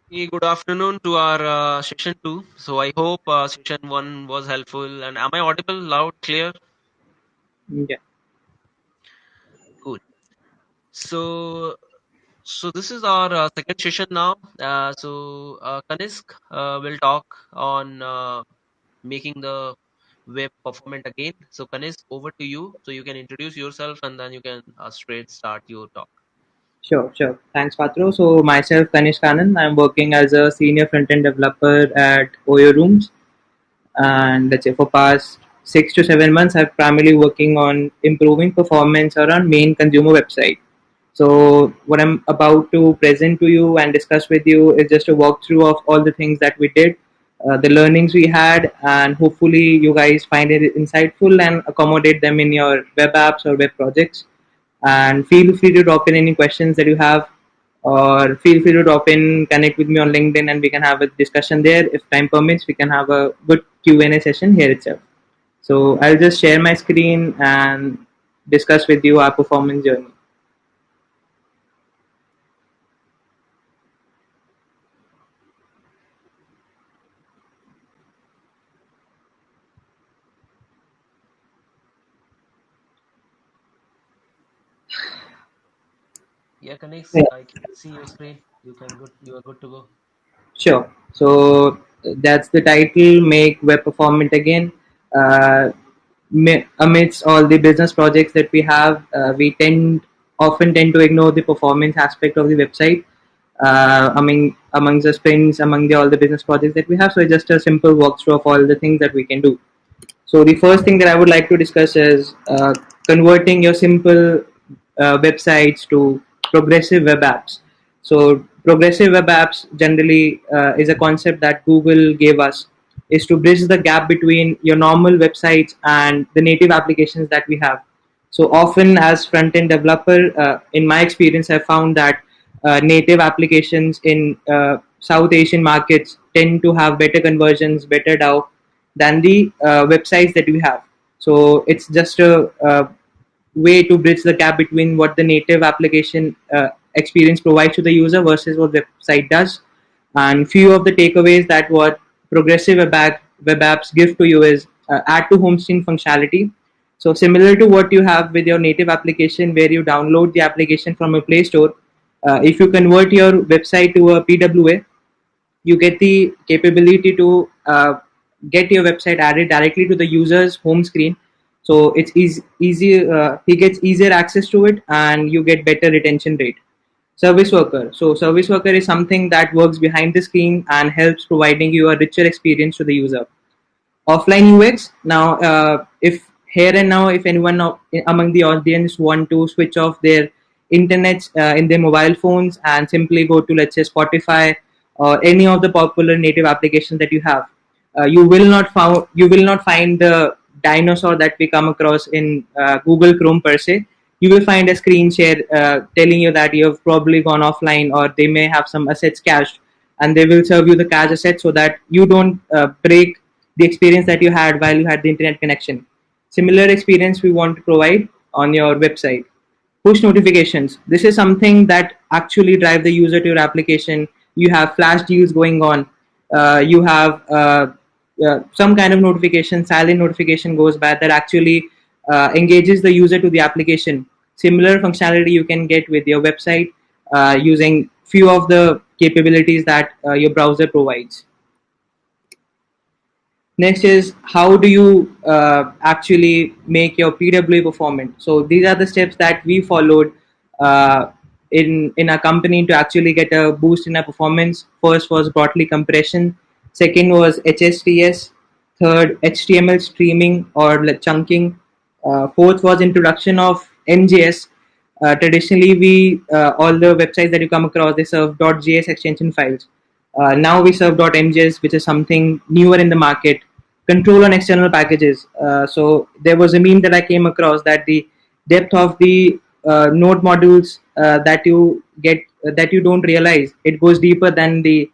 Hey, good afternoon to our session 2. So I hope session 1 was helpful. And am I audible, loud, clear? Yeah, Cool. So this is our second session now. Kanishk will talk on making the web performant again. So Kanishk, over to you. So you can introduce yourself and then you can straight start your talk. sure. Thanks, Patro. So myself, Kanishk Anand. I'm working as a senior front-end developer at Oyo Rooms, and let's say for past 6 to 7 months, I've primarily working on improving performance around main consumer website. So what I'm about to present to you and discuss with you is just a walkthrough of all the things that we did, the learnings we had, and hopefully you guys find it insightful and accommodate them in your web apps or web projects. And feel free to drop in any questions that you have, or feel free to drop in, connect with me on LinkedIn, and we can have a discussion there. If time permits, we can have a good Q&A session here itself. So I'll just share my screen and discuss with you our performance journey. Yeah, Kanishk, Yeah. I can see your screen. You are good to go. Sure. So that's the title, Make Web Performant again. Uh, Amidst all the business projects that we have, we often tend to ignore the performance aspect of the website. Among the sprints, among all the business projects that we have. So it's just a simple walkthrough of all the things that we can do. So the first thing that I would like to discuss is converting your simple websites to progressive web apps. So progressive web apps generally is a concept that Google gave us, is to bridge the gap between your normal websites and the native applications that we have. So often as front-end developer, in my experience, I found that native applications in South Asian markets tend to have better conversions, better DAO than the websites that we have. So it's just a way to bridge the gap between what the native application experience provides to the user versus what website does. And few of the takeaways that what progressive web apps give to you is add to home screen functionality. So similar to what you have with your native application, where you download the application from a Play Store, if you convert your website to a PWA, you get the capability to get your website added directly to the user's home screen. So it's easy. He gets easier access to it, and you get better retention rate. Service worker. So service worker is something that works behind the screen and helps providing you a richer experience to the user. Offline UX. Now, if here and now, if anyone among the audience want to switch off their internet in their mobile phones and simply go to, let's say, Spotify or any of the popular native applications that you have, you will not find the dinosaur that we come across in Google Chrome per se. You will find a screen share telling you that you have probably gone offline, or they may have some assets cached, and they will serve you the cache asset so that you don't break the experience that you had while you had the internet connection. Similar experience we want to provide on your website. Push notifications. This is something that actually drive the user to your application. You have flash deals going on. You have some kind of notification, silent notification goes by that actually engages the user to the application. Similar functionality you can get with your website using few of the capabilities that your browser provides. Next is, how do you actually make your PWA performant? So these are the steps that we followed uh, in our company to actually get a boost in our performance. First was broadly compression. Second was HSTS. Third, HTML streaming or chunking. Fourth was introduction of MJS. Traditionally, we all the websites that you come across, they serve .js extension files. Now we serve .mjs, which is something newer in the market. Control on external packages. So there was a meme that I came across that the depth of the node modules that you get, that you don't realize, it goes deeper than the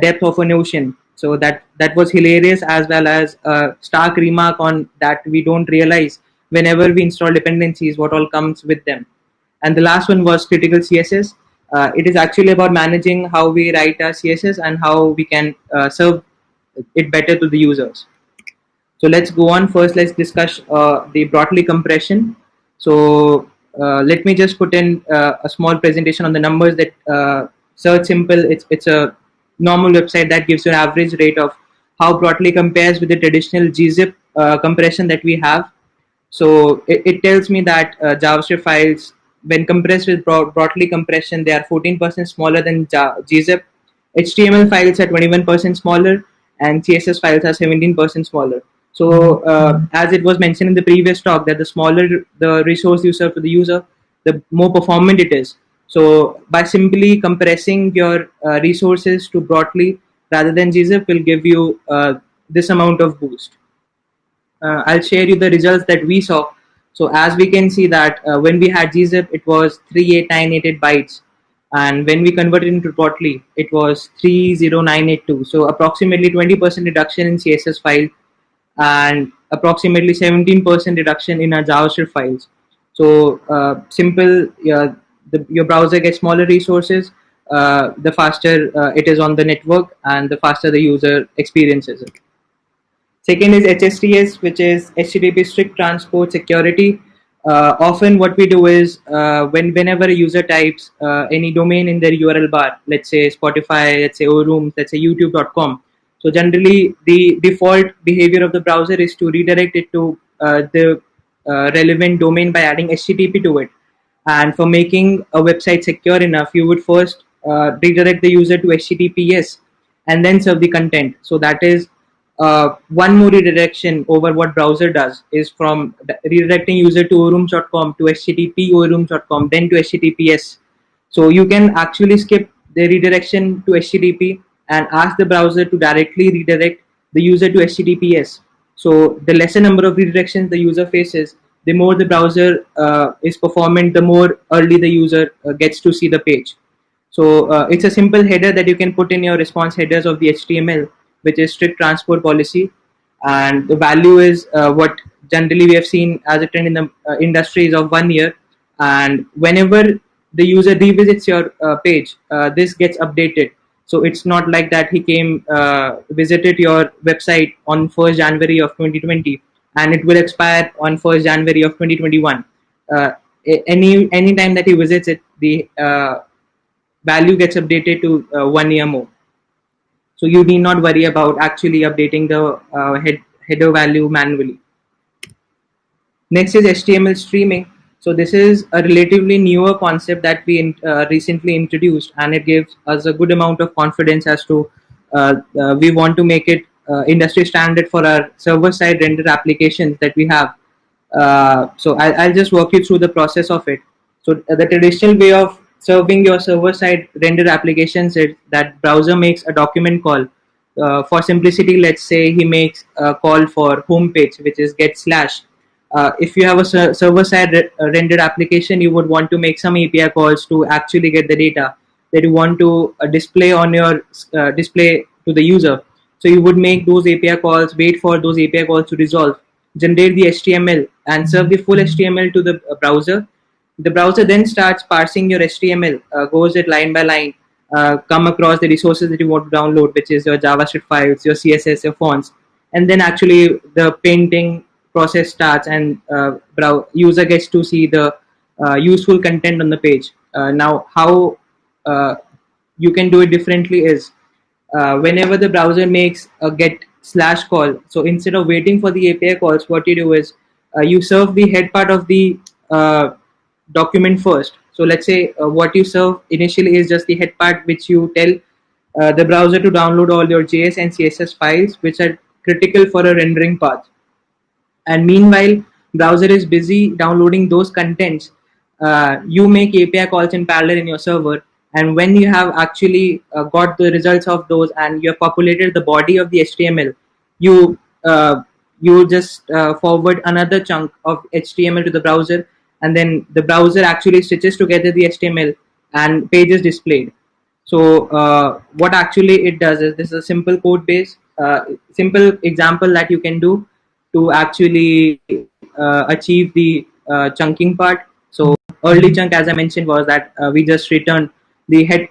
depth of an ocean. So that was hilarious, as well as a stark remark on that we don't realize whenever we install dependencies what all comes with them. And the last one was critical CSS. It is actually about managing how we write our CSS and how we can serve it better to the users. So let's go on. First, let's discuss the broadly compression. So let me just put in a small presentation on the numbers that Search Simple. It's a normal website that gives you an average rate of how broadly compares with the traditional gzip compression that we have. So it tells me that JavaScript files, when compressed with broadly compression, they are 14% smaller than gzip. HTML files are 21% smaller, and CSS files are 17% smaller. So, as it was mentioned in the previous talk, that the smaller the resource you serve to the user, the more performant it is. So, by simply compressing your resources to broadly rather than gzip will give you this amount of boost. I'll share you the results that we saw. So as we can see that when we had gzip, it was 38988 bytes, and when we converted into broadly, it was 30982. So approximately 20% reduction in CSS file and approximately 17% reduction in our JavaScript files. So simple, your browser gets smaller resources, the faster it is on the network, and the faster the user experiences it. Second is HSTS, which is HTTP strict transport security. Often, what we do is whenever a user types any domain in their URL bar, let's say Spotify, let's say ORooms, let's say YouTube.com. So generally, the default behavior of the browser is to redirect it to the relevant domain by adding HTTP to it. And for making a website secure enough, you would first redirect the user to HTTPS and then serve the content. So that is one more redirection over what browser does is from redirecting user to orooms.com to http orooms.com, then to https. So you can actually skip the redirection to http and ask the browser to directly redirect the user to https. So the lesser number of redirections the user faces, the more the browser is performant, the more early the user gets to see the page. So it's a simple header that you can put in your response headers of the HTML, which is strict transport policy, and the value is what generally we have seen as a trend in the industry is of 1 year. And whenever the user revisits your page, this gets updated. So it's not like that he came visited your website on 1st January of 2020 and it will expire on 1st January of 2021. Any time that he visits it, the value gets updated to 1 year more. So you need not worry about actually updating the header value manually. Next is HTML streaming. So this is a relatively newer concept that we recently introduced, and it gives us a good amount of confidence as to we want to make it industry standard for our server-side render applications that we have. So I'll just walk you through the process of it. So the traditional way of serving your server-side render applications is that browser makes a document call. For simplicity, let's say he makes a call for homepage, which is get slash. If you have a server-side rendered application, you would want to make some API calls to actually get the data that you want to display on your display to the user. So you would make those API calls, wait for those API calls to resolve, generate the HTML, and serve the full HTML to the browser. The browser then starts parsing your HTML, goes it line by line, come across the resources that you want to download, which is your JavaScript files, your CSS, your fonts, and then actually the painting process starts, and user gets to see the useful content on the page. Now, how you can do it differently is whenever the browser makes a get slash call, so instead of waiting for the API calls, what you do is you serve the head part of the document first. So let's say what you serve initially is just the head part, which you tell the browser to download all your JS and CSS files, which are critical for a rendering path. And meanwhile, browser is busy downloading those contents. You make API calls in parallel in your server, and when you have actually got the results of those and you have populated the body of the HTML, you you just forward another chunk of HTML to the browser, and then the browser actually stitches together the HTML and page is displayed. So what actually it does is, this is a simple code base, simple example that you can do to actually achieve the chunking part. So early chunk, as I mentioned, was that we just returned the head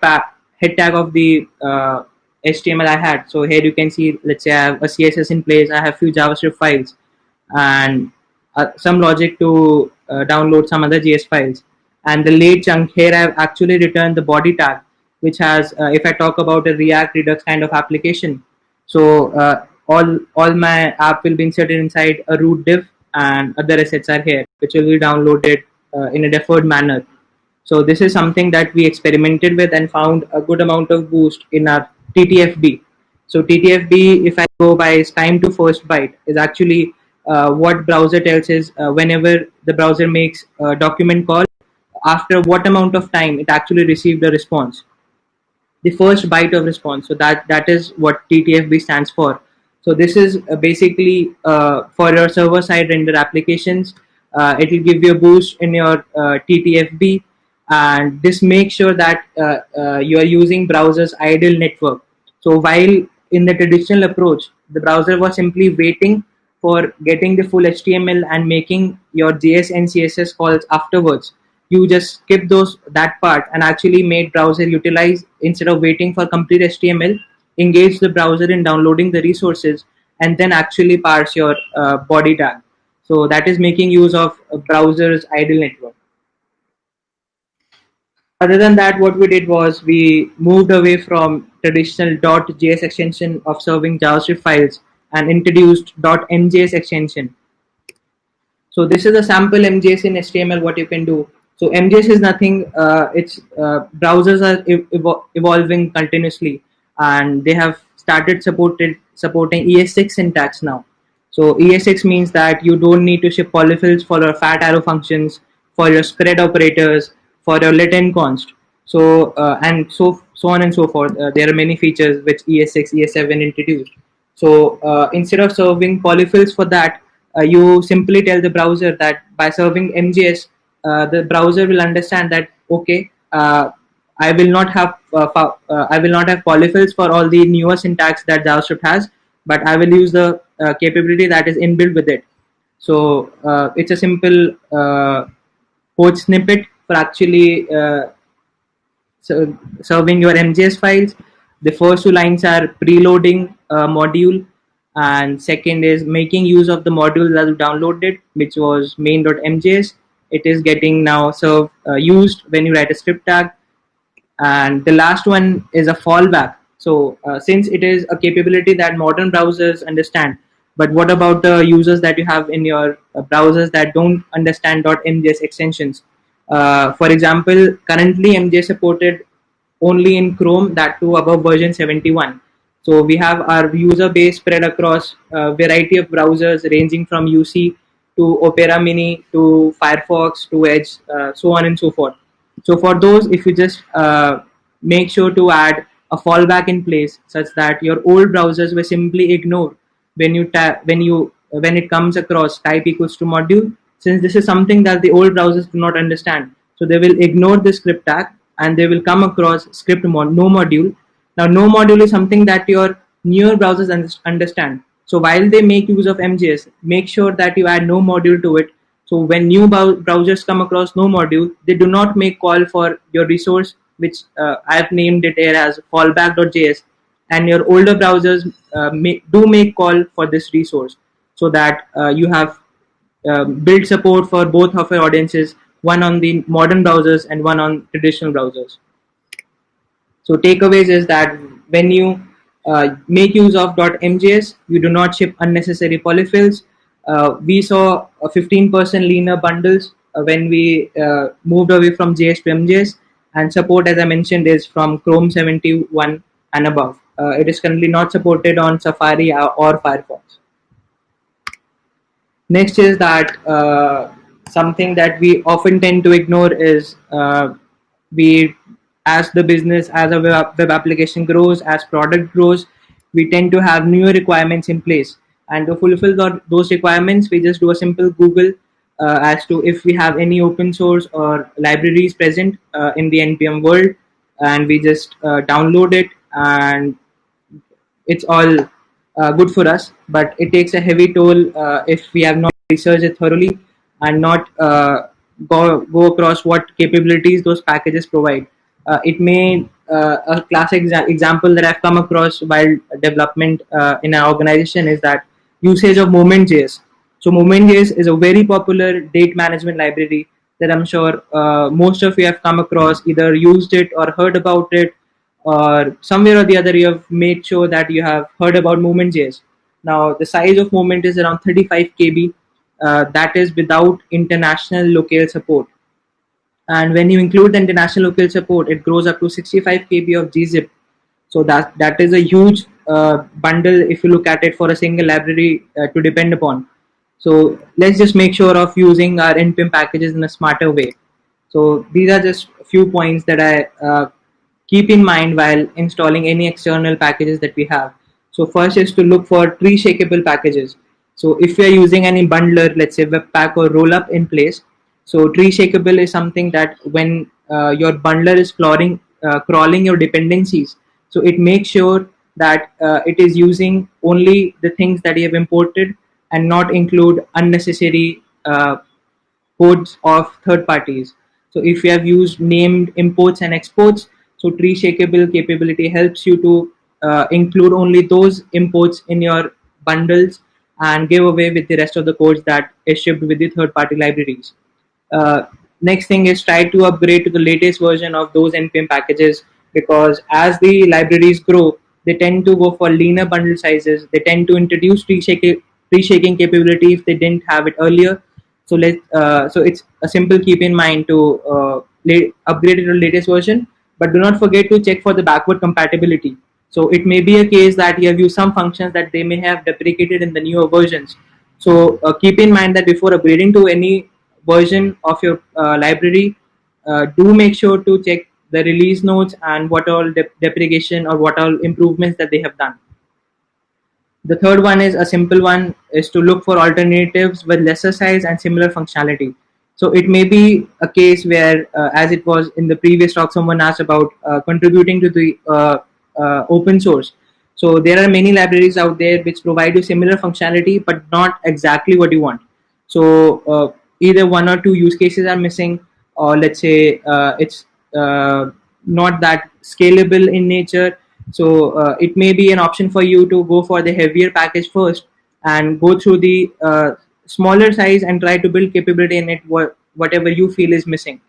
tag of the HTML I had. So here you can see, let's say I have a CSS in place, I have few JavaScript files, and some logic to download some other JS files. And the late chunk here, I've actually returned the body tag, which has, if I talk about a React Redux kind of application, so all my app will be inserted inside a root div, and other assets are here, which will be downloaded in a deferred manner. So this is something that we experimented with and found a good amount of boost in our TTFB. So TTFB, if I go by time to first byte, is actually what browser tells is whenever the browser makes a document call, after what amount of time it actually received a response, the first byte of response. So that is what TTFB stands for. So this is basically for your server side render applications. It will give you a boost in your TTFB, and this makes sure that you are using browser's idle network. So while in the traditional approach, the browser was simply waiting for getting the full HTML and making your JS and CSS calls afterwards, you just skip that part and actually made browser utilize, instead of waiting for complete HTML, engage the browser in downloading the resources and then actually parse your body tag. So that is making use of a browser's idle network. Other than that, what we did was we moved away from traditional .js extension of serving JavaScript files and introduced .mjs extension. So this is a sample MJS in HTML. What you can do. So MJS is nothing. It's browsers are evolving continuously, and they have started supporting ES6 syntax now. So ES6 means that you don't need to ship polyfills for your fat arrow functions, for your spread operators, for your let and const. So and so on and so forth. There are many features which ES6, ES7 introduced. So instead of serving polyfills for that, you simply tell the browser that by serving MJS, the browser will understand that okay, I will not have polyfills for all the newer syntax that JavaScript has, but I will use the capability that is inbuilt with it. So it's a simple code snippet for actually serving your MJS files. The first two lines are preloading a module, and second is making use of the module that you downloaded, which was main.mjs. It is getting now used when you write a script tag, and the last one is a fallback. So since it is a capability that modern browsers understand, but what about the users that you have in your browsers that don't understand .mjs extensions? For example, currently MJ supported only in Chrome, that too above version 71. So we have our user base spread across a variety of browsers ranging from UC to Opera Mini to Firefox to Edge, so on and so forth. So for those, if you just make sure to add a fallback in place such that your old browsers will simply ignore when it comes across type equals to module, since this is something that the old browsers do not understand. So they will ignore the script tag and they will come across no module. Now, no module is something that your newer browsers understand. So while they make use of MJS, make sure that you add no module to it. So when new browsers come across no module, they do not make call for your resource, which I've named it here as fallback.js, and your older browsers do make call for this resource, so that you have build support for both of your audiences, one on the modern browsers and one on traditional browsers. So takeaways is that when you make use of .mjs, you do not ship unnecessary polyfills. We saw a 15% leaner bundles when we moved away from JS to MJS, and support, as I mentioned, is from Chrome 71 and above. It is currently not supported on Safari or Firefox. Next is that something that we often tend to ignore is we, as the business, as a web application grows, as product grows, we tend to have newer requirements in place. And to fulfill those requirements, we just do a simple Google as to if we have any open source or libraries present in the NPM world, and we just download it, and it's all good for us. But it takes a heavy toll if we have not researched it thoroughly and not go across what capabilities those packages provide. It may a classic example that I've come across while development in an organization is that usage of Moment.js. So Moment.js is a very popular date management library that I'm sure most of you have come across, either used it or heard about it, or somewhere or the other you have made sure that you have heard about Moment.js. Now the size of Moment is around 35 KB. That is without international locale support, and when you include the international local support, it grows up to 65 KB of gzip. So that is a huge bundle if you look at it for a single library to depend upon. So let's just make sure of using our npm packages in a smarter way. So these are just a few points that I keep in mind while installing any external packages that we have. So first is to look for tree shakeable packages. So if you are using any bundler, let's say Webpack or Rollup in place, so tree shakeable is something that when your bundler is crawling your dependencies, so it makes sure that it is using only the things that you have imported and not include unnecessary codes of third parties. So if you have used named imports and exports, so tree shakeable capability helps you to include only those imports in your bundles and give away with the rest of the codes that is shipped with the third party libraries. uh, Next thing is try to upgrade to the latest version of those npm packages, because as the libraries grow, they tend to go for leaner bundle sizes. They tend to introduce tree shaking capability if they didn't have it earlier. So it's a simple keep in mind to upgrade it to the latest version, but do not forget to check for the backward compatibility. So it may be a case that you have used some functions that they may have deprecated in the newer versions. So keep in mind that before upgrading to any version of your library, do make sure to check the release notes and what all deprecation or what all improvements that they have done. The third one is a simple one, is to look for alternatives with lesser size and similar functionality. So it may be a case where, as it was in the previous talk, someone asked about contributing to the open source. So there are many libraries out there which provide you similar functionality, but not exactly what you want. So either one or two use cases are missing, or let's say it's not that scalable in nature. So it may be an option for you to go for the heavier package first and go through the smaller size and try to build capability in it, whatever you feel is missing.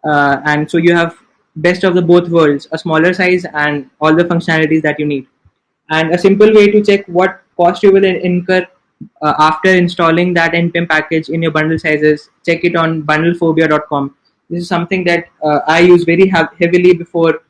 And so you have best of the both worlds, a smaller size and all the functionalities that you need. And a simple way to check what cost you will incur after installing that npm package in your bundle sizes, check it on bundlephobia.com. This is something that I use very heavily before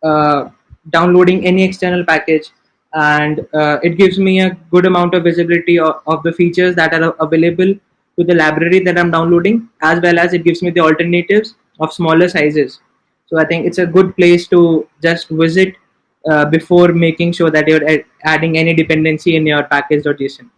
uh, downloading any external package, and it gives me a good amount of visibility of the features that are available to the library that I'm downloading, as well as it gives me the alternatives of smaller sizes. So I think it's a good place to just visit before making sure that you're adding any dependency in your package.json.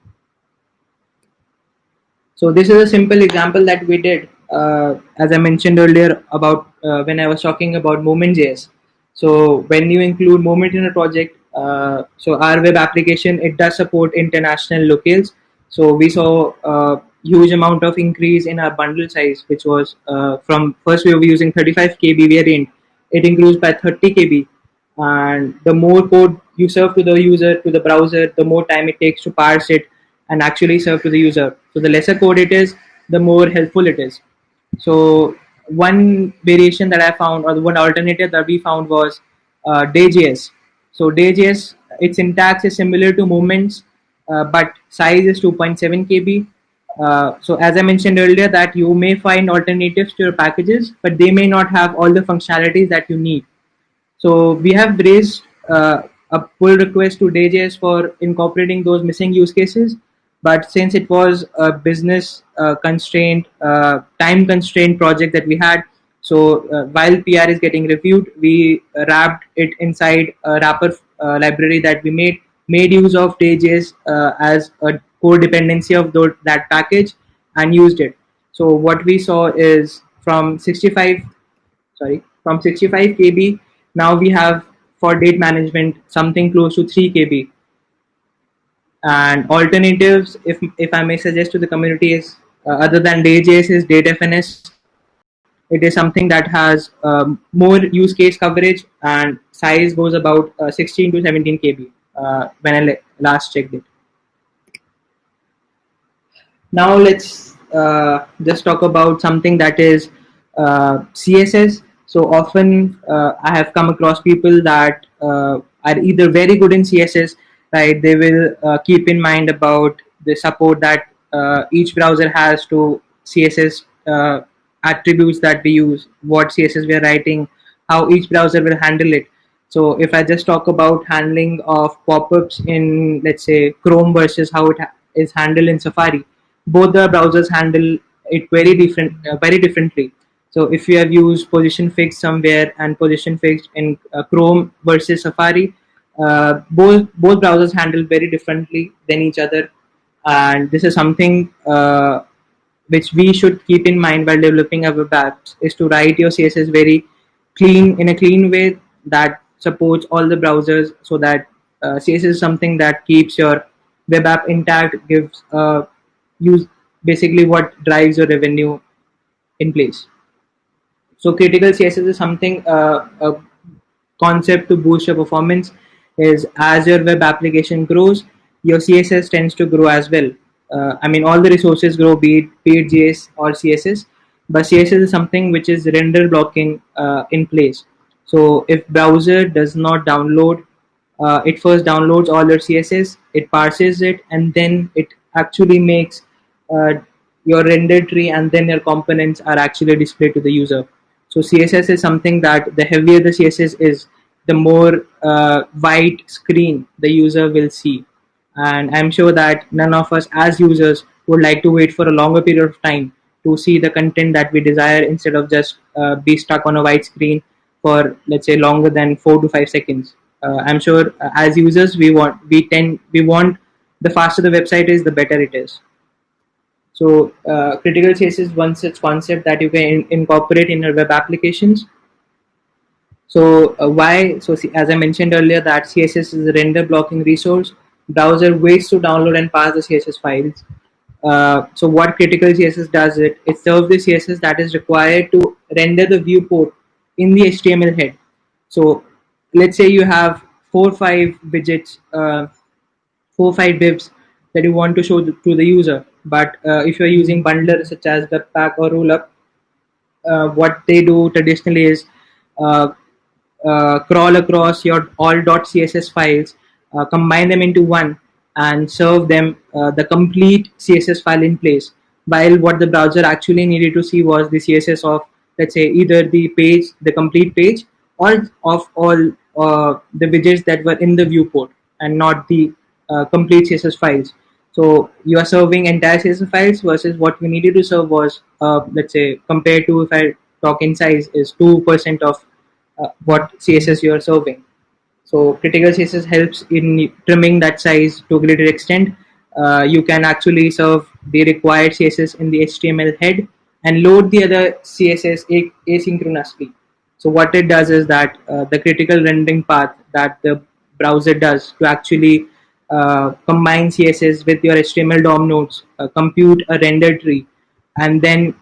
So this is a simple example that we did, as I mentioned earlier about when I was talking about Moment.js. So when you include Moment in a project, so our web application, it does support international locales. So we saw a huge amount of increase in our bundle size, which was from first we were using 35 KB variant, it increased by 30 KB. And the more code you serve to the user, to the browser, the more time it takes to parse it and actually serve to the user. So the lesser code it is, the more helpful it is. So one variation that I found, or one alternative that we found, was day.js. So day.js, its syntax is similar to movements, but size is 2.7 KB. So as I mentioned earlier, that you may find alternatives to your packages, but they may not have all the functionalities that you need. So we have raised a pull request to DJS for incorporating those missing use cases. But since it was a business constraint, time constraint project that we had, so while PR is getting reviewed, we wrapped it inside a wrapper library that we made use of DJS as a core dependency of that package and used it. So what we saw is from 65 KB, now we have for date management something close to 3 KB. And alternatives, if I may suggest to the community, is other than day.js, is datefns. It is something that has more use case coverage, and size goes about 16 to 17 KB when I last checked it. Now let's just talk about something that is CSS. So often I have come across people that are either very good in CSS, right? They will keep in mind about the support that each browser has to CSS attributes that we use, what CSS we are writing, how each browser will handle it. So if I just talk about handling of pop-ups in, let's say, Chrome versus how it is handled in Safari, both the browsers handle it very differently. So if you have used position fixed somewhere and position fixed in Chrome versus Safari, both browsers handle very differently than each other, and this is something which we should keep in mind while developing our web apps, is to write your CSS very clean, in a clean way that supports all the browsers, so that CSS is something that keeps your web app intact, gives use basically what drives your revenue in place. So critical CSS is something, a concept to boost your performance is, as your web application grows, your CSS tends to grow as well. I mean, all the resources grow, be it JS or CSS, but CSS is something which is render blocking in place. So if browser does not download, it first downloads all your CSS, it parses it, and then it actually makes uh, your render tree, and then your components are actually displayed to the user. So CSS is something that the heavier the CSS is, the more white screen the user will see. And I'm sure that none of us as users would like to wait for a longer period of time to see the content that we desire, instead of just be stuck on a white screen for, let's say, longer than 4 to 5 seconds. I'm sure as users we want the faster the website is, the better it is. So critical CSS is one such concept that you can incorporate in your web applications. So why? So as I mentioned earlier, that CSS is a render blocking resource. Browser waits to download and parse the CSS files. So what critical CSS does, it serves the CSS that is required to render the viewport in the HTML head. So let's say you have 4 or 5 widgets, 4 or 5 divs that you want to show to the user. But if you're using bundlers such as Webpack or Rollup, what they do traditionally is uh, crawl across your all.css files, combine them into one, and serve them the complete CSS file in place. While what the browser actually needed to see was the CSS of, let's say, either the page, the complete page, or of all the widgets that were in the viewport, and not the complete CSS files. So you are serving entire CSS files, versus what we needed to serve was, let's say, compared to, if I talk in size, is 2% of what CSS you are serving. So critical CSS helps in trimming that size to a greater extent. You can actually serve the required CSS in the HTML head and load the other CSS asynchronously. So what it does is that the critical rendering path that the browser does to actually combine CSS with your HTML DOM nodes, compute a render tree, and then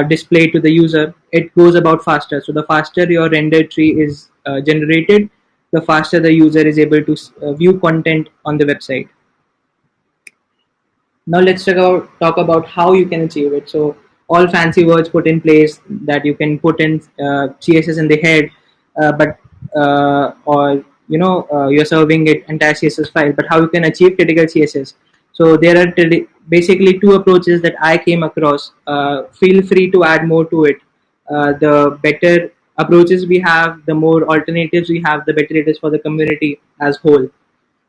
display to the user, it goes about faster. So the faster your render tree is generated, the faster the user is able to view content on the website. Now let's talk about how you can achieve it. So all fancy words put in place, that you can put in CSS in the head, but or you're serving it entire CSS file. But how you can achieve critical CSS? So there are basically two approaches that I came across. Feel free to add more to it. The better approaches we have, the more alternatives we have, the better it is for the community as whole.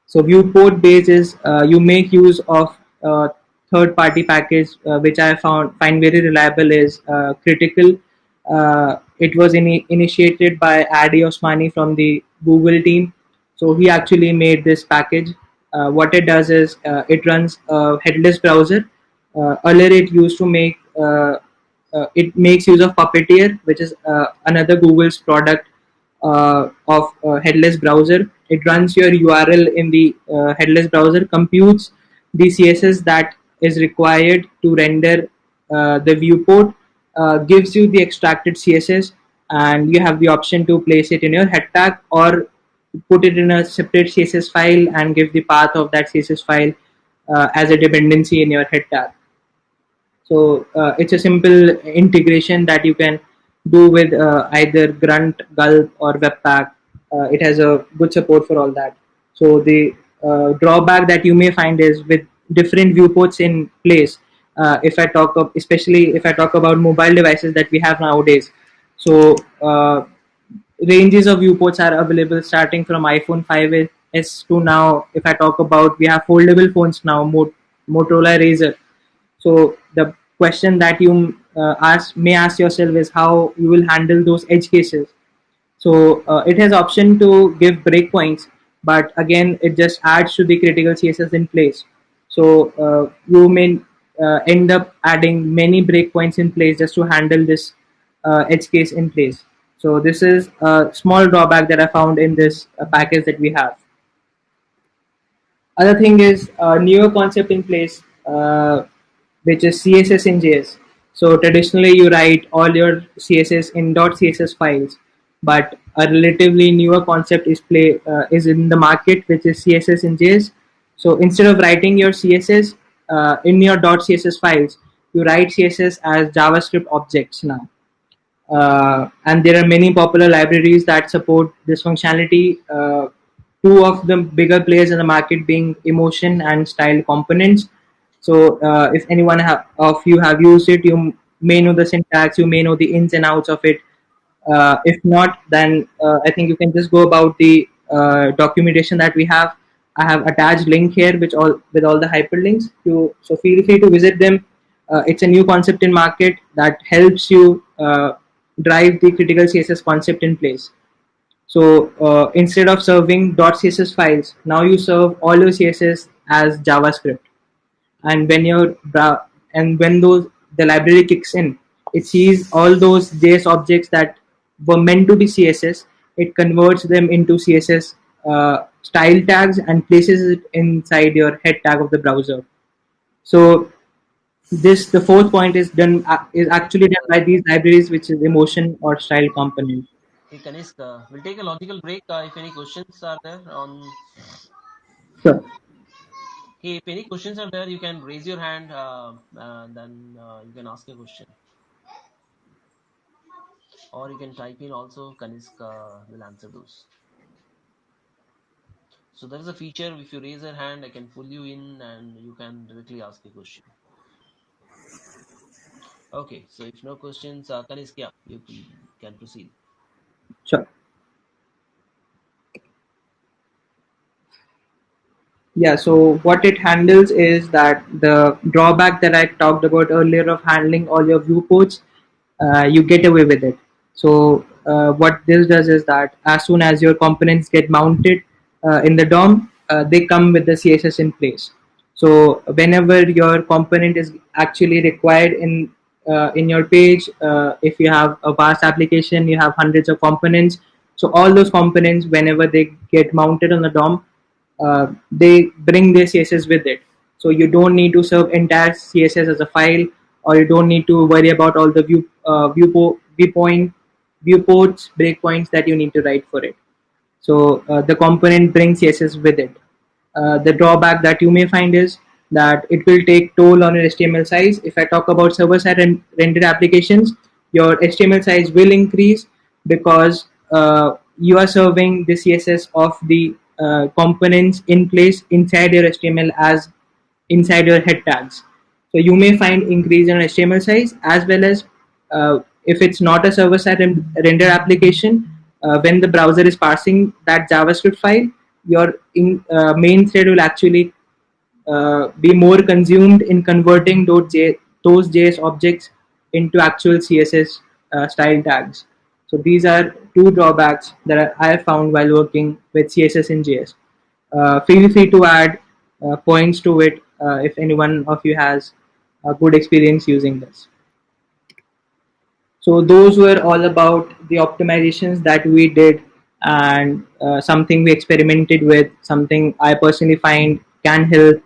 So viewport base is, you make use of third party package, which I find very reliable, is critical. It was initiated by Adi Osmani from the Google team. So he actually made this package. What it does is, it runs a headless browser. Earlier it used to make it makes use of Puppeteer, which is another Google's product of headless browser. It runs your URL in the headless browser, computes the CSS that is required to render the viewport, gives you the extracted CSS, and you have the option to place it in your head tag or put it in a separate CSS file and give the path of that CSS file as a dependency in your head tag. So it's a simple integration that you can do with either Grunt, Gulp, or Webpack. It has a good support for all that. So the drawback that you may find is with different viewports in place. If I talk of, especially if I talk about mobile devices that we have nowadays, so ranges of viewports are available starting from iPhone 5s to now. If I talk about, we have foldable phones now, Motorola Razr. So the question that you may ask yourself is how you will handle those edge cases. So it has option to give breakpoints, but again, it just adds to the critical CSS in place. So you may end up adding many breakpoints in place just to handle this edge case in place. So this is a small drawback that I found in this package that we have. Other thing is a newer concept in place, which is CSS Inches. So traditionally, you write all your CSS in .css files, but a relatively newer concept is in the market, which is CSS Inches. So instead of writing your CSS in your .css files, you write CSS as JavaScript objects now. And there are many popular libraries that support this functionality. Two of the bigger players in the market being Emotion and Style Components. So if anyone of you have used it, you may know the syntax, you may know the ins and outs of it. If not, then I think you can just go about the documentation that we have. I have attached link here, which all with all the hyperlinks. So feel free to visit them. It's a new concept in market that helps you drive the critical CSS concept in place. So instead of serving .css files, now you serve all your CSS as JavaScript. And when those the library kicks in, it sees all those JS objects that were meant to be CSS. It converts them into CSS style tags and places it inside your head tag of the browser. So this the fourth point is actually done by these libraries, which is Emotion or Style Component. Hey Kanishk, we'll take a logical break. If any questions are there on, Sure. hey, if any questions are there, you can raise your hand, and then you can ask a question, or you can type in also. Kanishk will answer those. So there is a feature. If you raise your hand, I can pull you in, and you can directly ask a question. Okay. So if no questions, Kanishk, yeah, you can proceed. Sure. Yeah, so what it handles is that the drawback that I talked about earlier of handling all your viewports, you get away with it. So what this does is that as soon as your components get mounted in the DOM, they come with the CSS in place. So whenever your component is actually required in your page, if you have a vast application, you have hundreds of components. So all those components, whenever they get mounted on the DOM, they bring their CSS with it. So you don't need to serve entire CSS as a file, or you don't need to worry about all the viewports, breakpoints that you need to write for it. So the component brings CSS with it. The drawback that you may find is that it will take toll on your HTML size. If I talk about server-side rendered applications, your HTML size will increase because you are serving the CSS of the components in place inside your HTML as inside your head tags. So you may find increase in HTML size, as well as if it's not a server-side render application, when the browser is parsing that JavaScript file, your main thread will actually be more consumed in converting those JS objects into actual CSS style tags. So these are two drawbacks that I found while working with CSS in JS. Feel free to add points to it if anyone of you has a good experience using this. So those were all about the optimizations that we did, and something we experimented with, something I personally find can help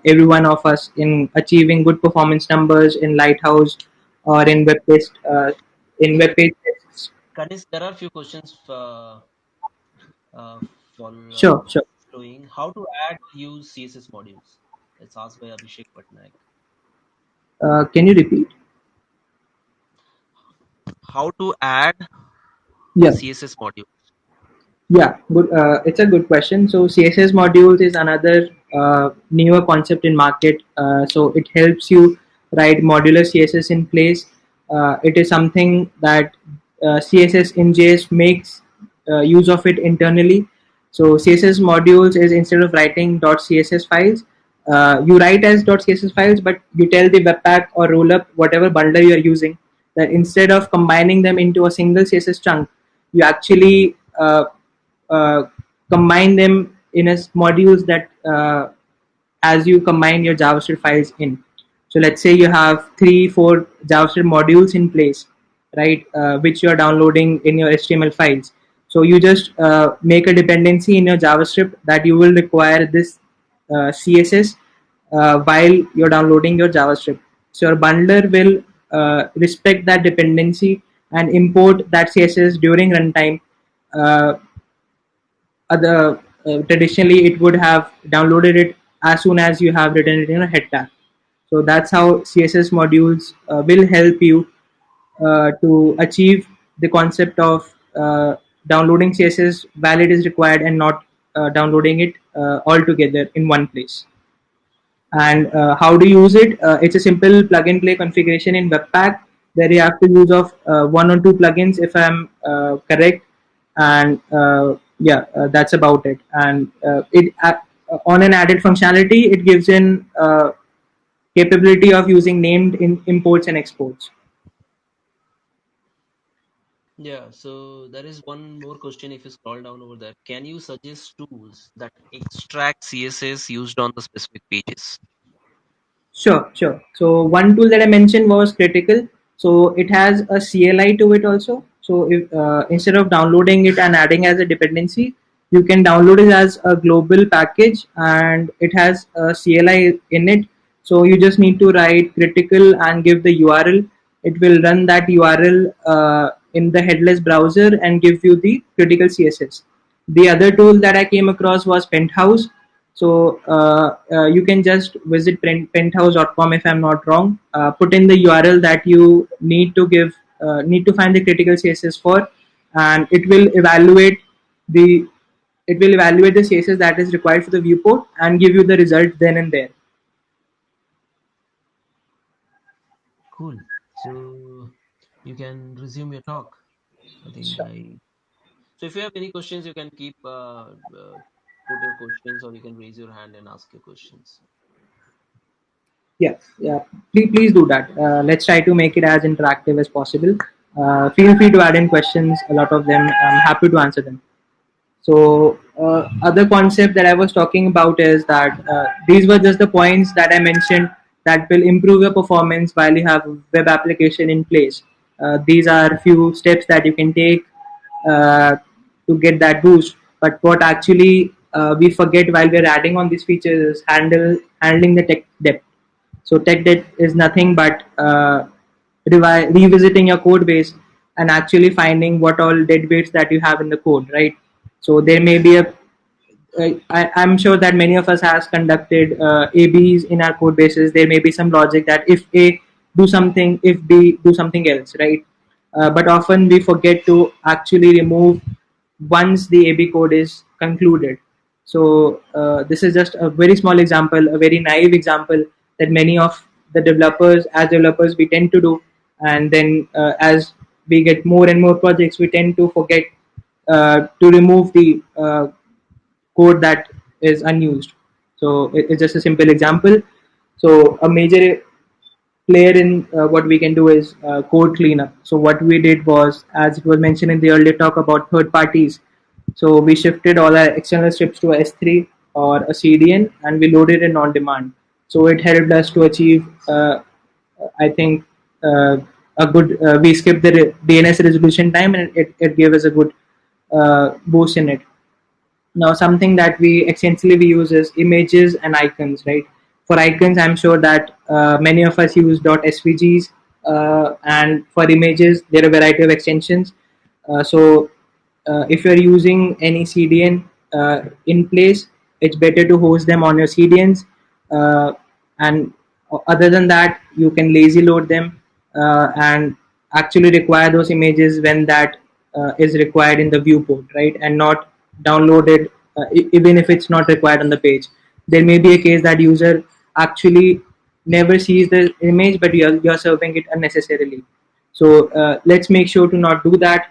every one of us in achieving good performance numbers in Lighthouse or in web page tests. Kanis, there are a few questions uh, for Sure, sure. flowing. How to add or use CSS modules? It's asked by Abhishek Patnaik. Can you repeat? How to add Yeah. CSS module? Yeah, good. It's a good question. So CSS modules is another newer concept in market. So it helps you write modular CSS in place. It is something that CSS Inches makes use of it internally. So CSS modules is, instead of writing .css files, you write as .css files, but you tell the webpack or rollup, whatever bundler you are using, that instead of combining them into a single CSS chunk, you actually uh, combine them in as modules that as you combine your JavaScript files in. So let's say you have 3 4 JavaScript modules in place, right, which you are downloading in your HTML files. So you just make a dependency in your JavaScript that you will require this CSS while you're downloading your JavaScript. So your bundler will respect that dependency and import that CSS during runtime. Uh, other Traditionally it would have downloaded it as soon as you have written it in a head tag. So that's how CSS modules will help you to achieve the concept of downloading CSS while it is required and not downloading it all together in one place. And how to use it? It's a simple plug and play configuration in Webpack where you have to use of 1 or 2 plugins if I'm correct. And yeah, that's about it. And it on an added functionality, it gives in capability of using named in imports and exports. Yeah, so there is one more question if you scroll down over there. Can you suggest tools that extract CSS used on the specific pages? Sure, sure. So one tool that I mentioned was Critical. So it has a CLI to it also. So if instead of downloading it and adding as a dependency, you can download it as a global package, and it has a CLI in it. So you just need to write Critical and give the URL. It will run that URL in the headless browser and give you the Critical CSS. The other tool that I came across was Penthouse. So you can just visit penthouse.com if I'm not wrong. Put in the URL that you need to find the critical CSS for, and the it will evaluate the CSS that is required for the viewport and give you the result then and there. Cool. So you can resume your talk. I think Sure. I. So if you have any questions, you can keep put your questions, or you can raise your hand and ask your questions. Yeah, yeah. Please do that. Let's try to make it as interactive as possible. Feel free to add in questions. A lot of them, I'm happy to answer them. So, other concept that I was talking about is that these were just the points that I mentioned that will improve your performance while you have a web application in place. These are few steps that you can take uh, to get that boost. But what actually we forget while we're adding on these features is handling the tech debt. So tech debt is nothing but revisiting your code base and actually finding what all dead weights that you have in the code, right? So there may be I'm sure that many of us has conducted ABs in our code bases. There may be some logic that if A do something, if B do something else, right? But often we forget to actually remove once the AB code is concluded. So this is just a very small example, a very naive example that many of the developers, we tend to do, and then as we get more and more projects, we tend to forget to remove the code that is unused. So it's just a simple example. So a major player in what we can do is code cleanup. So what we did was, as it was mentioned in the earlier talk about third parties, so we shifted all our external scripts to S3 or a CDN, and we loaded it on demand. So it helped us to achieve, I think, a good. We skipped the DNS resolution time, and it gave us a good boost in it. Now, something that we extensively use is images and icons, right? For icons, I'm sure that many of us use .svgs. and for images there are a variety of extensions. If you're using any CDN in place, it's better to host them on your CDNs. And other than that, you can lazy load them and actually require those images when that is required in the viewport, right? And not downloaded even if it's not required on the page. There may be a case that user actually never sees the image, but you're serving it unnecessarily. So let's make sure to not do that.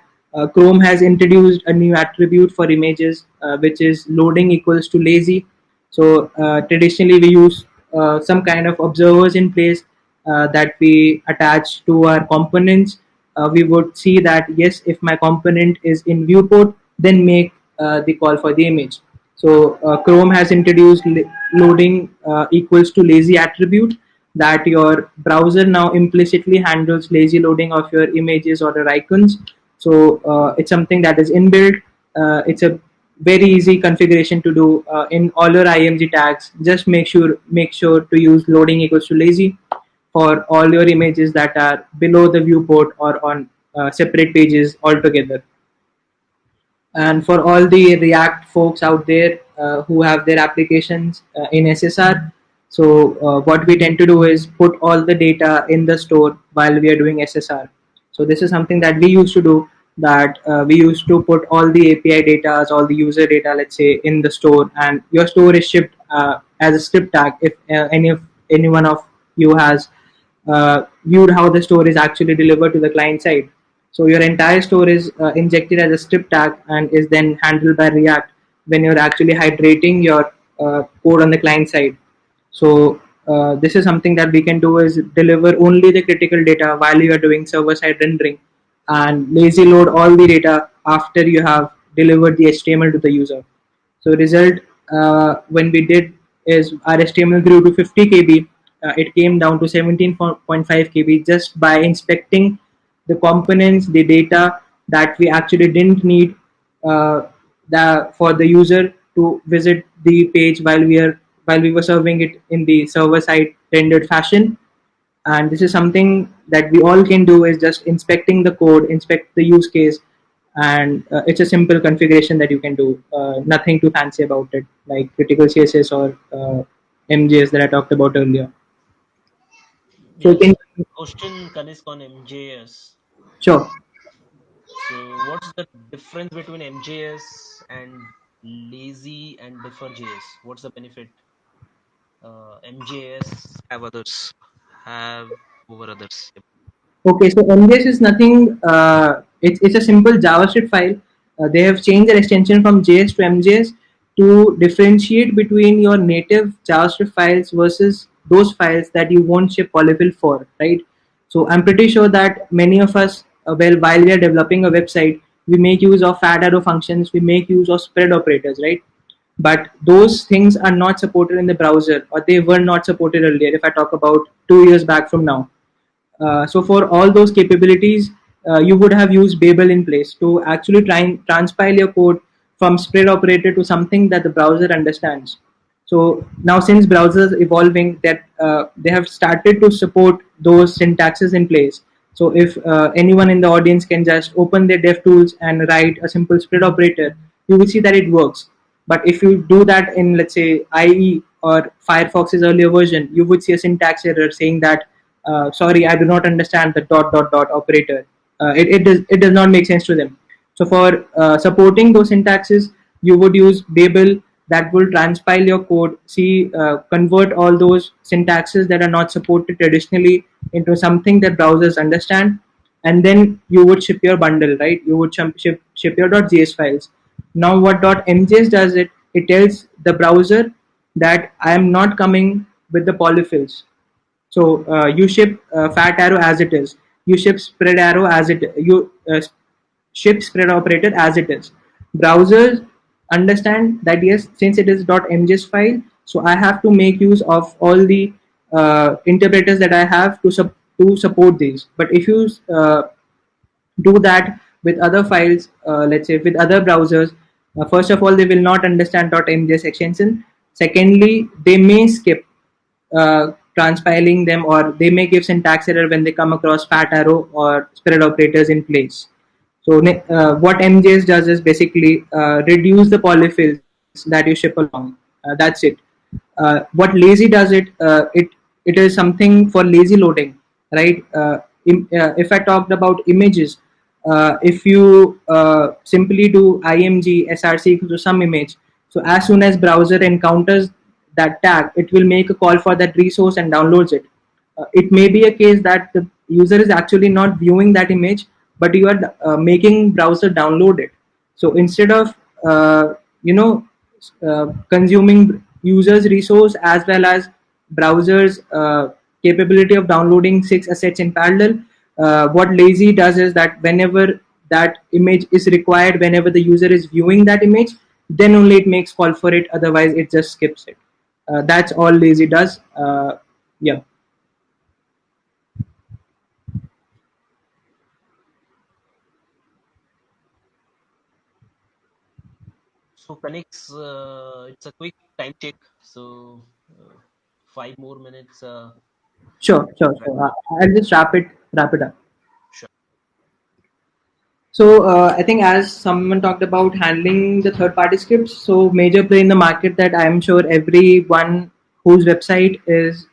Chrome has introduced a new attribute for images, which is loading equals to lazy. So traditionally we use some kind of observers in place that we attach to our components. We would see that yes, if my component is in viewport, then make the call for the image. So Chrome has introduced loading equals to lazy attribute, that your browser now implicitly handles lazy loading of your images or your icons. So it's something that is inbuilt. It's a very easy configuration to do in all your IMG tags. Just make sure to use loading equals to lazy for all your images that are below the viewport or on separate pages altogether. And for all the React folks out there who have their applications in SSR, so what we tend to do is put all the data in the store while we are doing SSR. So this is something that we used to do, that we used to put all the API data, all the user data, let's say, in the store, and your store is shipped as a script tag if any one of you has viewed how the store is actually delivered to the client side. So your entire store is injected as a script tag and is then handled by React when you're actually hydrating your code on the client side. So this is something that we can do, is deliver only the critical data while you are doing server side rendering, and lazy load all the data after you have delivered the HTML to the user. So result when we did is our HTML grew to 50 KB. It came down to 17.5 KB just by inspecting the components, the data that we actually didn't need uh, for the user to visit the page while we were serving it in the server side rendered fashion. And this is something that we all can do, is just inspecting the code, inspect the use case, and it's a simple configuration that you can do, nothing too fancy about it, like critical CSS or MJS that I talked about earlier. So you Yes. can, Question Kanishk on MJS. sure. So what's the difference between MJS and lazy and defer.js? What's the benefit MJS have over others? Okay, so MJS is nothing. It's a simple JavaScript file. They have changed their extension from JS to MJS to differentiate between your native JavaScript files versus those files that you won't ship polyfill for, right? So I'm pretty sure that many of us, while we are developing a website, we make use of fat arrow functions, we make use of spread operators, right? But those things are not supported in the browser, or they were not supported earlier. If I talk about 2 years back from now, so for all those capabilities, you would have used Babel in place to actually try and transpile your code from spread operator to something that the browser understands. So now, since browsers evolving, that they have started to support those syntaxes in place. So if anyone in the audience can just open their DevTools and write a simple spread operator, you will see that it works. But if you do that in, let's say, IE or Firefox's earlier version, you would see a syntax error saying that sorry, I do not understand the dot dot dot operator. It does not make sense to them. So for supporting those syntaxes, you would use Babel, that will transpile your code, convert all those syntaxes that are not supported traditionally into something that browsers understand, and then you would ship your bundle, right? You would ship your .js files. Now what .mjs does, it tells the browser that I am not coming with the polyfills. So you ship fat arrow as it is. You ship spread arrow as it. You ship spread operator as it is. Browsers understand that yes, since it is .mjs file, so I have to make use of all the interpreters that I have to support these. But if you do that with other files, let's say with other browsers, first of all, they will not understand .mjs extension. Secondly, they may skip uh, transpiling them, or they may give syntax error when they come across fat arrow or spread operators in place. So what MJS does is basically reduce the polyfills that you ship along. That's it. What lazy does it is something for lazy loading, right? If I talked about images, if you simply do img src equals to some image, so as soon as browser encounters that tag, it will make a call for that resource and downloads it. It may be a case that the user is actually not viewing that image, but you are making browser download it. So instead of uh, you know consuming users resource as well as browsers capability of downloading 6 assets in parallel, what lazy does is that whenever that image is required, whenever the user is viewing that image, then only it makes call for it, otherwise it just skips it. That's all lazy does. Yeah. So Kanix, it's a quick time check. So 5 more minutes. Sure, sure, Right. sure. I'll just wrap it up. Sure. So I think as someone talked about handling the third party scripts, so major play in the market that I'm sure everyone whose website is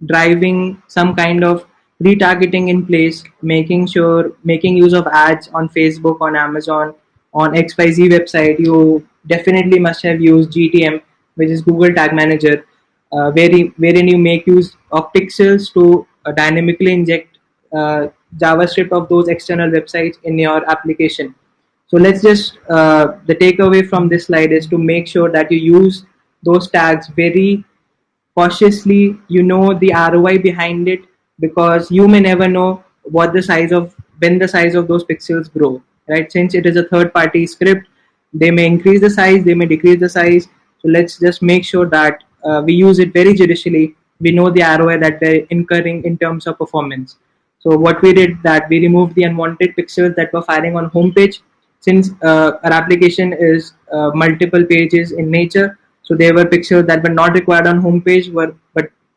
driving some kind of retargeting in place, making use of ads on Facebook, on Amazon, on XYZ website, you definitely must have used GTM, which is Google Tag Manager, wherein you make use of pixels to dynamically inject uh, JavaScript of those external websites in your application. So let's just the takeaway from this slide is to make sure that you use those tags very cautiously. You know the ROI behind it, because you may never know what the size of when the size of those pixels grow, right? Since it is a third party script, they may increase the size, they may decrease the size. So let's just make sure that we use it very judicially. We know the ROI that we're incurring in terms of performance. So what we did that we removed the unwanted pixels that were firing on homepage, since our application is multiple pages in nature. So there were pixels that were not required on homepage, but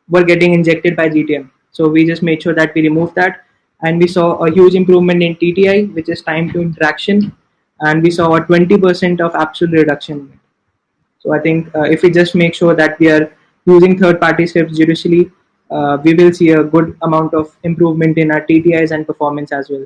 were getting injected by GTM. So we just made sure that we removed that, and we saw a huge improvement in TTI, which is time to interaction, and we saw a 20% of absolute reduction. So I think if we just make sure that we are using third-party scripts judicially, we will see a good amount of improvement in our TTIs and performance as well.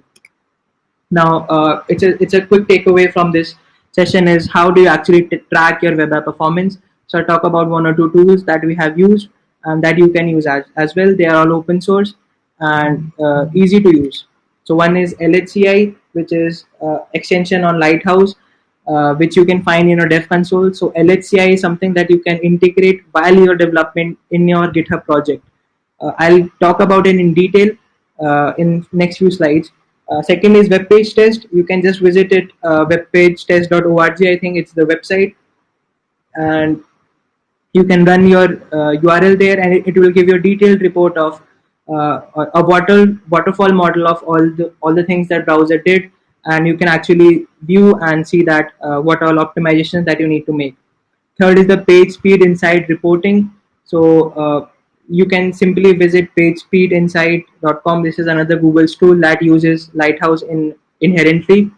Now, it's a quick takeaway from this session is how do you actually track your web app performance. So I talk about one or two tools that we have used and that you can use as well. They are all open source and easy to use. So one is LHCI, which is extension on Lighthouse, which you can find in your dev console. So LHCI is something that you can integrate while you're development in your GitHub project. I'll talk about it in detail in next few slides. Second is web page test. You can just visit it, webpagetest.org. I think it's the website, and you can run your URL there, and it will give you a detailed report of a waterfall model of all the things that browser did, and you can actually view and see that what all optimizations that you need to make. Third is the page speed insight reporting. So you can simply visit pagespeedinsight.com. This is another Google's tool that uses Lighthouse inherently.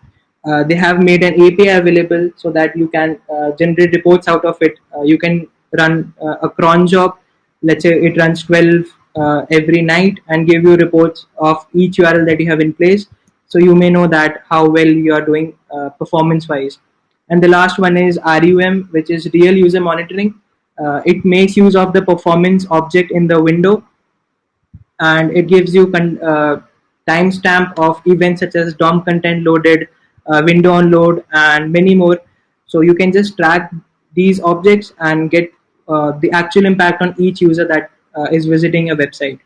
They have made an API available so that you can generate reports out of it. You can run a cron job. Let's say it runs 12 every night and give you reports of each URL that you have in place. So you may know that how well you are doing performance wise. And the last one is RUM, which is real user monitoring. It makes use of the performance object in the window, and it gives you timestamp of events such as DOM content loaded, window on load, and many more. So you can just track these objects and get the actual impact on each user that is visiting a website.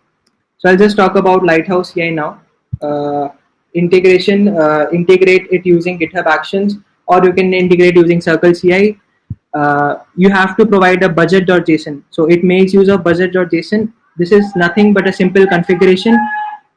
So I'll just talk about Lighthouse CI now. Integrate it using GitHub Actions, or you can integrate using Circle CI. You have to provide a budget.json. So it makes use of budget.json. This is nothing but a simple configuration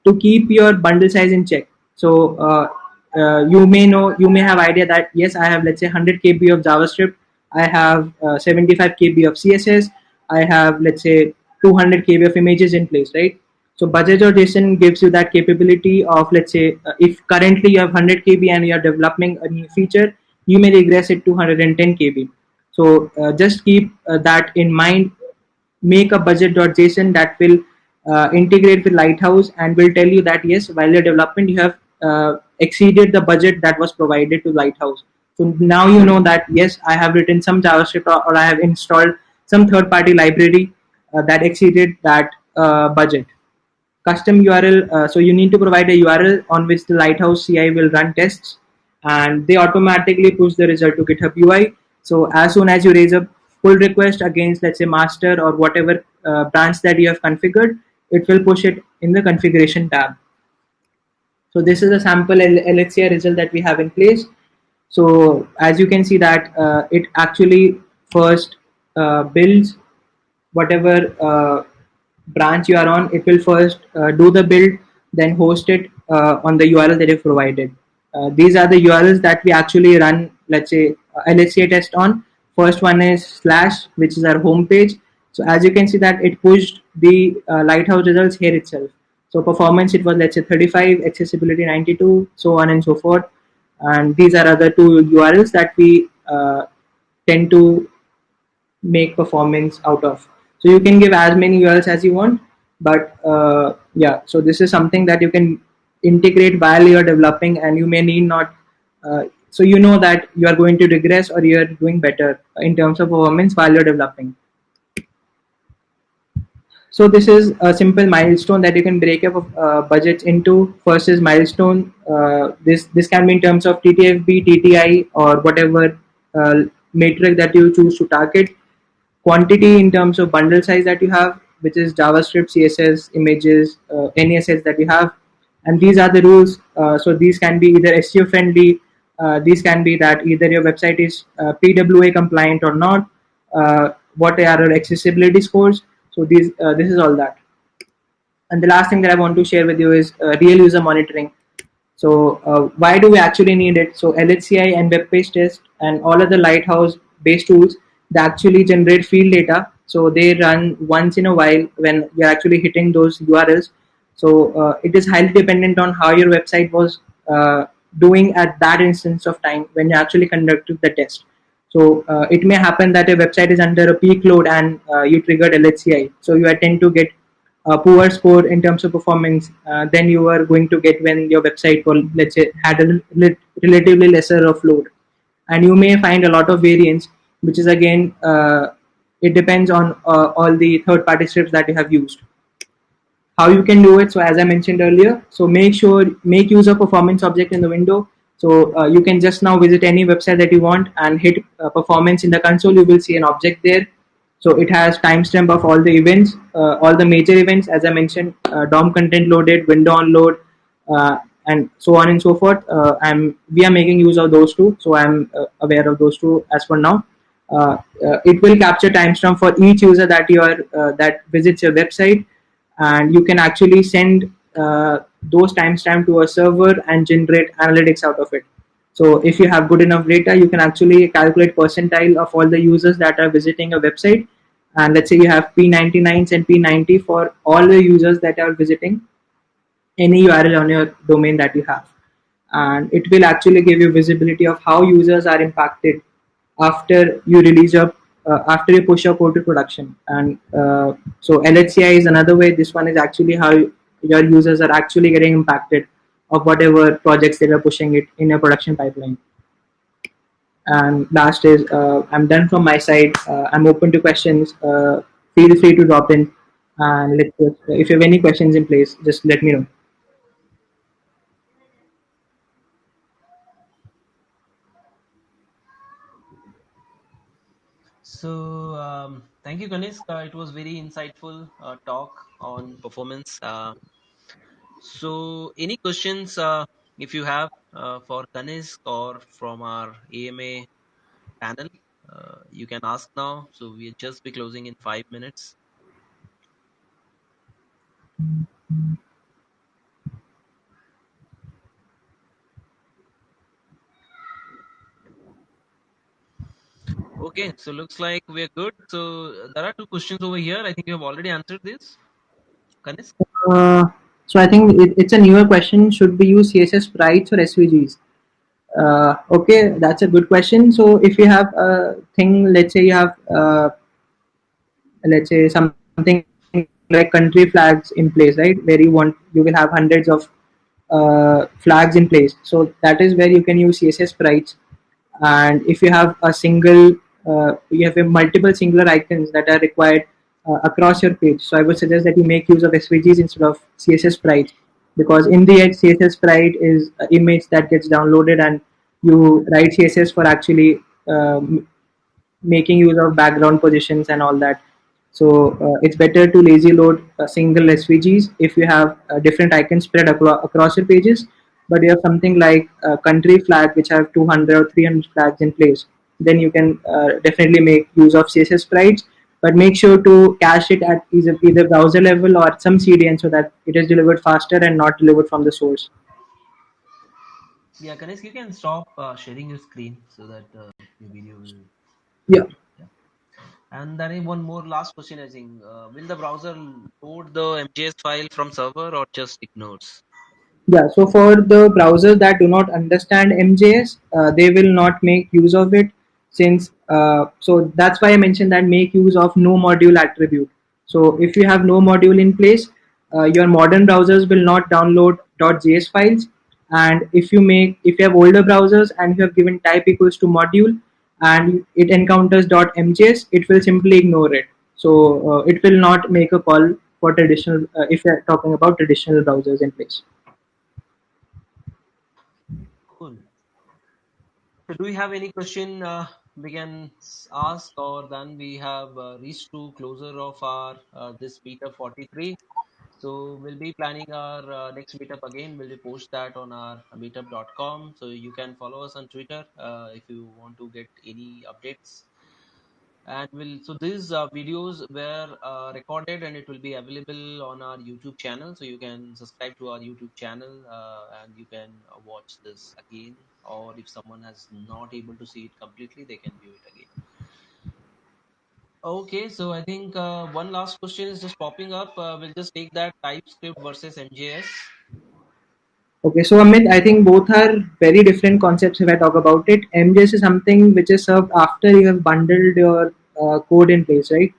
to keep your bundle size in check. So you may have idea that yes, I have let's say 100 KB of JavaScript, I have 75 KB of CSS, I have let's say 200 KB of images in place, right? So budget.json gives you that capability of, let's say, if currently you have 100 KB and you are developing a new feature, you may regress it to 110 KB. So just keep that in mind. Make a budget.json that will integrate with Lighthouse and will tell you that yes, while you're development, you have exceeded the budget that was provided to Lighthouse. So now you know that yes, I have written some JavaScript, or I have installed some third-party library that exceeded that budget. Custom URL. So you need to provide a URL on which the Lighthouse CI will run tests, and they automatically push the result to GitHub UI. So as soon as you raise a pull request against, let's say, master or whatever branch that you have configured, it will push it in the configuration tab. So this is a sample LHCI result that we have in place. So as you can see that it actually first builds whatever branch you are on. It will first do the build, then host it on the URL that you've provided. These are the URLs that we actually run, let's say, LHCA test on. First one is slash, which is our home page. So as you can see that it pushed the Lighthouse results here itself. So performance, it was, let's say, 35, accessibility 92, so on and so forth. And these are other two URLs that we tend to make performance out of. So you can give as many URLs as you want, but yeah, so this is something that you can integrate while you're developing, and you may need not. So you know that you are going to regress or you're doing better in terms of performance while you're developing. So this is a simple milestone that you can break up budgets into. First is milestone. This can be in terms of TTFB, TTI, or whatever metric that you choose to target. Quantity in terms of bundle size that you have, which is JavaScript, CSS, images, any assets that you have. And these are the rules. So these can be either SEO friendly. These can be that either your website is PWA compliant or not. What are your accessibility scores? So this is all that. And the last thing that I want to share with you is real user monitoring. So why do we actually need it? So LHCI and web page test and all other Lighthouse based tools, they actually generate field data. So they run once in a while when you're actually hitting those URLs. So it is highly dependent on how your website was doing at that instance of time when you actually conducted the test. So it may happen that a website is under a peak load and you triggered LHCI. So you tend to get a poor score in terms of performance than you are going to get when your website, will, let's say, had a relatively lesser of load. And you may find a lot of variance, which is again, it depends on all the third-party scripts that you have used. How you can do it? So as I mentioned earlier, so make use of performance object in the window. So you can just now visit any website that you want and hit performance in the console. You will see an object there. So it has timestamp of all the events, all the major events, as I mentioned, DOM content loaded, window on load, and so on and so forth. We are making use of those two, so I'm aware of those two as for now. It will capture timestamp for each user that you are that visits your website, and you can actually send those timestamp to a server and generate analytics out of it. So if you have good enough data, you can actually calculate percentile of all the users that are visiting a website. And let's say you have P99s and P90 for all the users that are visiting any URL on your domain that you have. And it will actually give you visibility of how users are impacted after you release your after you push your code to production. And so LHCI is another way. This one is actually how your users are actually getting impacted of whatever projects they are pushing it in a production pipeline. And last is I'm done from my side. I'm open to questions. Feel free to drop in, and if you have any questions in place, just let me know. So thank you, Kanishk. It was very insightful talk on performance. So any questions if you have for Kanishk or from our AMA panel, you can ask now. So we'll just be closing in 5 minutes. Okay, so looks like we're good. So there are two questions over here. I think you have already answered this. Kanisk? Uh, so I think it's a newer question. Should we use CSS sprites or SVGs? Okay, that's a good question. So if you have a thing, let's say you have, let's say something like country flags in place, right? Where you will have hundreds of flags in place. So that is where you can use CSS sprites. And if you have a single, you have a multiple singular icons that are required across your page. So I would suggest that you make use of SVGs instead of CSS sprites, because in the end, CSS sprite is an image that gets downloaded, and you write CSS for actually making use of background positions and all that. So it's better to lazy load single SVGs if you have different icons spread across your pages. But you have something like a country flag which have 200 or 300 flags in place, then you can definitely make use of CSS sprites. But make sure to cache it at either browser level or some CDN so that it is delivered faster and not delivered from the source. Yeah, Kanisk, you can stop sharing your screen so that your video will Yeah. come. Yeah. And then one more last question, I think. Will the browser load the MJS file from server or just ignores? Yeah, so for the browsers that do not understand MJS, they will not make use of it, since so that's why I mentioned that make use of no module attribute. So if you have no module in place, your modern browsers will not download .js files. And if you have older browsers and you have given type equals to module and it encounters .mjs, it will simply ignore it. So it will not make a call for traditional, if you're talking about traditional browsers in place. Cool. So do we have any question we can ask, or then we have reached to closer of our this meetup 43. So we'll be planning our next meetup again. We'll post that on our meetup.com. So you can follow us on Twitter if you want to get any updates. And so these videos were recorded and it will be available on our YouTube channel. So you can subscribe to our YouTube channel and you can watch this again. Or if someone has not able to see it completely, they can view it again. Okay, so I think one last question is just popping up. We'll just take that TypeScript versus MJS. Okay, so Amit, I think both are very different concepts if I talk about it. MJS is something which is served after you have bundled your code in place, right?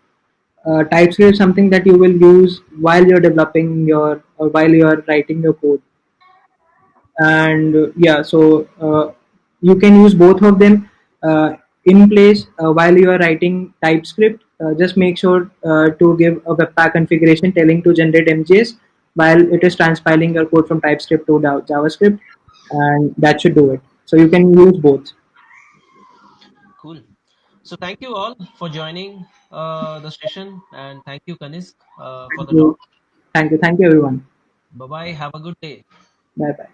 TypeScript is something that you will use while you're developing your or while you are writing your code. And yeah, so you can use both of them in place while you are writing TypeScript. Just make sure to give a webpack configuration telling to generate MJS while it is transpiling your code from TypeScript to JavaScript, and that should do it. So you can use both. Cool. So thank you all for joining the session, and thank you, Kanisk, for Thank the talk. you. Thank you. Thank you, everyone. Bye bye. Have a good day. Bye bye.